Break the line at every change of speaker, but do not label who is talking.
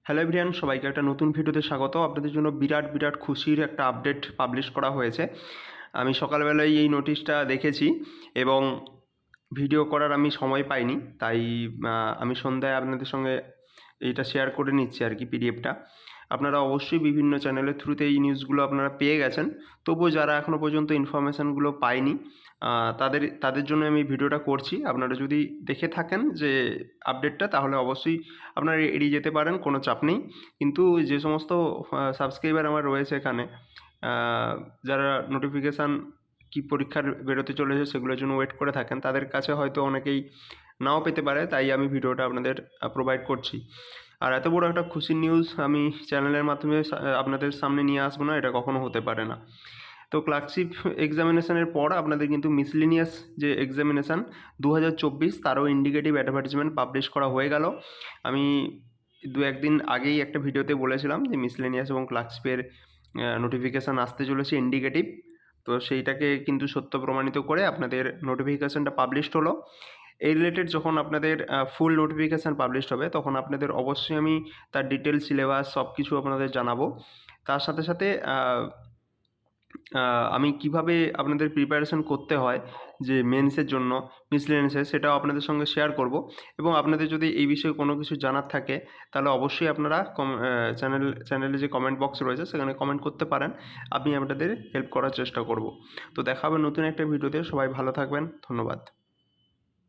Hello everyone, সবাইকে একটা নতুন ভিডিওতে স্বাগত। আপনাদের জন্য বিরাট খুশির একটা আপডেট পাবলিশ করা হয়েছে। আমি সকালবেলায় এই নোটিশটা দেখেছি এবং ভিডিও করার আমি সময় পাইনি, তাই আমি সন্ধ্যায় আপনাদের সঙ্গে এইটা শেয়ার করে নিচ্ছি আর কি পিডিএফটা। আপনারা অবশ্যই বিভিন্ন চ্যানেলের থ্রুতে এই নিউজগুলো আপনারা পেয়ে গেছেন। তবুও যারা এখনও পর্যন্ত ইনফরমেশানগুলো পায়নি তাদের জন্য আমি ভিডিওটা করছি। আপনারা যদি দেখে থাকেন যে আপডেটটা, তাহলে অবশ্যই আপনারা এড়িয়ে যেতে পারেন, কোনো চাপ নেই। কিন্তু যে সমস্ত সাবস্ক্রাইবার আমার রয়েছে এখানে, যারা নোটিফিকেশান কি পরীক্ষার বেরোতে চলেছে সেগুলোর জন্য ওয়েট করে থাকেন, তাদের কাছে হয়তো অনেকেই নাও পেতে পারে, তাই আমি ভিডিওটা আপনাদের প্রোভাইড করছি। আর এত বড় একটা খুশির নিউজ আমি চ্যানেলের মাধ্যমে আপনাদের সামনে নিয়ে আসবো না, এটা কখনো হতে পারে না। তো ক্লার্কশিপ এক্সামিনেশনের পর আপনাদের কিন্তু মিসলেনিয়াস যে এক্সামিনেশান 2024, তারও ইন্ডিকেটিভ অ্যাডভার্টাইজমেন্ট পাবলিশ করা হয়ে গেল। আমি দু একদিন আগেই একটা ভিডিওতে বলেছিলাম যে মিসলেনিয়াস এবং ক্লার্কশিপের নোটিফিকেশান আসতে চলেছে ইন্ডিকেটিভ। তো সেইটাকে কিন্তু সত্য প্রমাণিত করে আপনাদের নোটিফিকেশানটা পাবলিশড হলো। এই রিলেটেড যখন আপনাদের ফুল নোটিফিকেশান পাবলিশড হবে, তখন আপনাদের অবশ্যই আমি তার ডিটেল সিলেবাস সব কিছু আপনাদের জানাবো। তার সাথে সাথে আমি কিভাবে আপনাদের প্রিপারেশন করতে হয় যে মেন্সের জন্য মিসলেনিয়াসের, সেটাও আপনাদের সঙ্গে শেয়ার করব। এবং আপনাদের যদি এই বিষয়ে কোনো কিছু জানার থাকে, তাহলে অবশ্যই আপনারা চ্যানেলে যে কমেন্ট বক্স রয়েছে সেখানে কমেন্ট করতে পারেন। আমি আপনাদের হেল্প করার চেষ্টা করব। তো দেখা হবে নতুন একটা ভিডিওতে। সবাই ভালো থাকবেন। ধন্যবাদ।